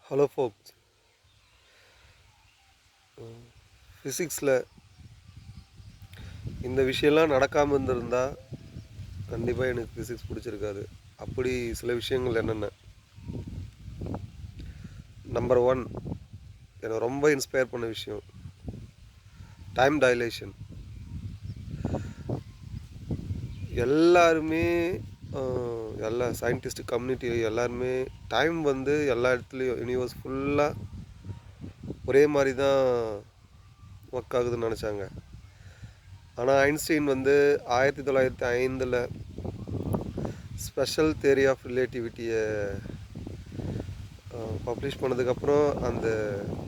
Hello ஃபோக்ஸ். ஃபிசிக்ஸில் இந்த விஷயம்லாம் நடக்காமல் இருந்திருந்தா கண்டிப்பாக எனக்கு ஃபிசிக்ஸ் பிடிச்சிருக்காது. அப்படி சில விஷயங்கள் என்னென்ன, நம்பர் ஒன், என்னை ரொம்ப இன்ஸ்பயர் பண்ண விஷயம் டைம் டைலேஷன். எல்லாருமே எல்லா சயின்டிஸ்ட் கம்யூனிட்டி எல்லாருமே டைம் வந்து எல்லா இடத்துலையும் யூனிவர்ஸ் ஃபுல்லாக ஒரே மாதிரி தான் ஒர்க் ஆகுதுன்னு நினச்சாங்க. ஆனால் ஐன்ஸ்டீன் வந்து 1905 ஸ்பெஷல் தியரி ஆஃப் ரிலேட்டிவிட்டியை பப்ளிஷ் பண்ணதுக்கப்புறம் அந்த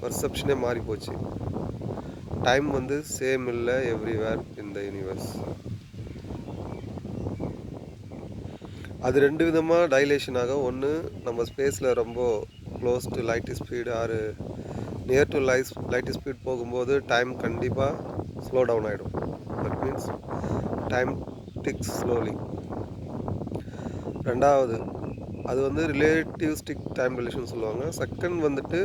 பர்செப்ஷனே மாறி போச்சு. டைம் வந்து சேம் இல்லை எவ்ரிவேர் இன் த யூனிவர்ஸ். அது ரெண்டு விதமாக டைலேஷன் ஆகும். ஒன்று, நம்ம ஸ்பேஸில் ரொம்ப close to light speed or near to light speed போகும்போது டைம் கண்டிப்பாக ஸ்லோ டவுன் ஆகிடும். That means time ticks slowly. ரெண்டாவது, அது வந்து ரிலேட்டிவிஸ்டிக் டைம் டைலேஷன் சொல்லுவாங்க. செகண்ட் வந்துட்டு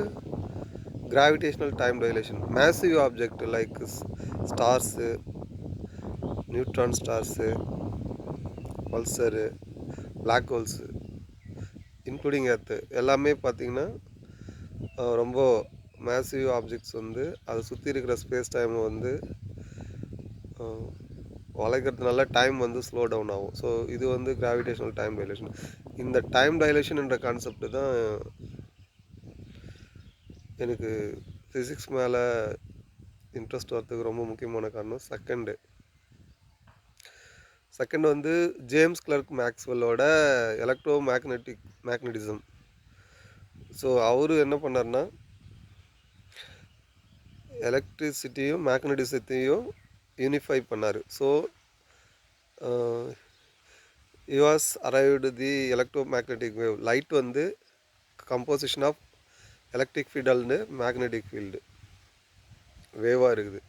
gravitational time dilation. Massive object like stars, neutron stars, pulsar, black holes, including earth எல்லாமே பார்த்திங்கன்னா ரொம்ப மேசிவ் ஆப்ஜெக்ட்ஸ் வந்து அதை சுற்றி இருக்கிற ஸ்பேஸ் டைமை வந்து வளைக்கிறதுனால டைம் வந்து ஸ்லோ டவுன் ஆகும். ஸோ இது வந்து கிராவிடேஷனல் டைம் டைலேஷன். இந்த டைம் டைலேஷன் என்ற கான்செப்ட் தான் எனக்கு ஃபிசிக்ஸ் மேலே இன்ட்ரெஸ்ட் வரதுக்கு ரொம்ப முக்கியமான காரணம். செகண்ட் வந்து ஜேம்ஸ் கிளர்க் மேக்ஸ்வெல்லோட எலக்ட்ரோ மேக்னட்டிசம். ஸோ அவர் என்ன பண்ணார்னா, எலக்ட்ரிசிட்டியும் மேக்னட்டிசத்தையும் யூனிஃபை பண்ணார். So he was arrived the electromagnetic wave. Light வந்து composition of electric field and magnetic field வேவாக இருக்குது.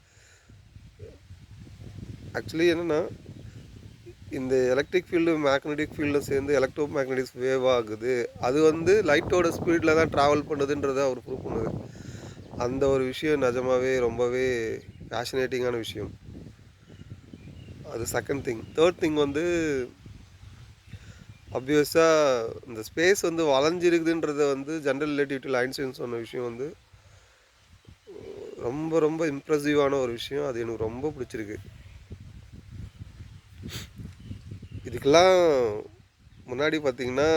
ஆக்சுவலி என்னென்னா, இந்த எலக்ட்ரிக் ஃபீல்டு மேக்னெட்டிக் ஃபீல்டில் சேர்ந்து எலக்ட்ரோ மேக்னெட்டிக் வேவ் ஆகுது. அது வந்து லைட்டோட ஸ்பீடில் தான் ட்ராவல் பண்ணுதுன்றதை அவர் ப்ரூவ் பண்ணுது. அந்த ஒரு விஷயம் நிஜமாவே ரொம்பவே ஃபேஷினேட்டிங்கான விஷயம். அது செகண்ட் திங். தேர்ட் திங் வந்து ஆப்வியஸாக இந்த ஸ்பேஸ் வந்து வளைஞ்சிருக்குதுன்றத வந்து ஜென்ரல் ரிலேட்டிவிட்டியில் ஐன்ஸ்டைன் சொன்ன விஷயம் வந்து ரொம்ப ரொம்ப இம்ப்ரெசிவான ஒரு விஷயம். அது எனக்கு ரொம்ப பிடிச்சிருக்கு. இதுக்கெல்லாம் முன்னாடி பார்த்திங்கன்னா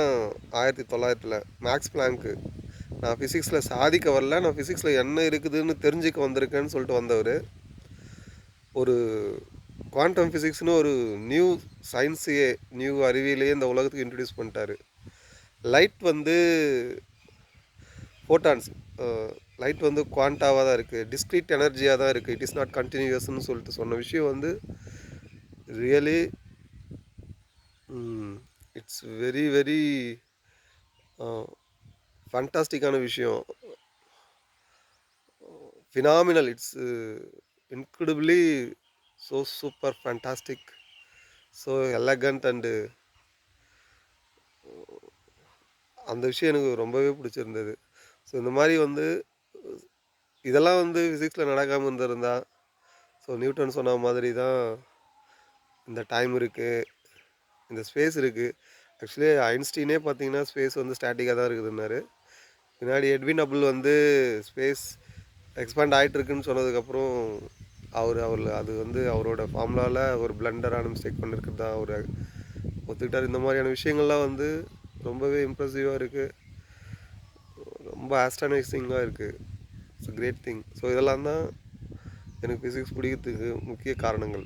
1900 மேக்ஸ் பிளாங்க்கு, நான் ஃபிசிக்ஸில் சாதிக்க வரல, நான் ஃபிசிக்ஸில் என்ன இருக்குதுன்னு தெரிஞ்சுக்க வந்திருக்கேன்னு சொல்லிட்டு வந்தவர் ஒரு குவாண்டம் ஃபிசிக்ஸ்னு ஒரு நியூ சயின்ஸையே, நியூ அறிவியலையே இந்த உலகத்துக்கு இன்ட்ரடியூஸ் பண்ணிட்டார். லைட் வந்து ஃபோட்டான்ஸ், லைட் வந்து குவான்டாவாக தான் இருக்குது, டிஸ்க்ரீட் எனர்ஜியாக தான் இருக்குது, இட் இஸ் நாட் கண்டினியூஸ்னு சொல்லிட்டு சொன்ன விஷயம் வந்து ரியலி இட்ஸ் வெரி வெரி ஃபண்டாஸ்டிக்கான விஷயம். Phenomenal, it's incredibly so super fantastic, so elegant and அந்த விஷயம் எனக்கு ரொம்பவே பிடிச்சிருந்தது. ஸோ இந்த மாதிரி வந்து இதெல்லாம் வந்து ஃபிசிக்ஸில் நடக்காமல் இருந்திருந்தா, ஸோ நியூட்டன் சொன்ன மாதிரி தான் இந்த டைம் இருக்குது, இந்த ஸ்பேஸ் இருக்குது. ஆக்சுவலி ஐன்ஸ்டீனே பார்த்தீங்கன்னா ஸ்பேஸ் வந்து ஸ்டாட்டிக்காக தான் இருக்குதுன்னாரு. பின்னாடி எட்வின் ஹப்பிள் வந்து ஸ்பேஸ் எக்ஸ்பேண்ட் ஆகிட்டு இருக்குன்னு சொன்னதுக்கப்புறம் அவர் அது வந்து அவரோட ஃபார்முலாவில் ஒரு பிளண்டரான மிஸ்டேக் பண்ணியிருக்கிறது தான் அவர் ஒத்துக்கிட்டார். இந்த மாதிரியான விஷயங்கள்லாம் வந்து ரொம்பவே இம்ப்ரெசிவாக இருக்குது, ரொம்ப ஆஸ்ட்ரானைசிங்காக இருக்குது. It's great thing. ஸோ இதெல்லாம் தான் எனக்கு ஃபிசிக்ஸ் பிடிக்கிறதுக்கு முக்கிய காரணங்கள்.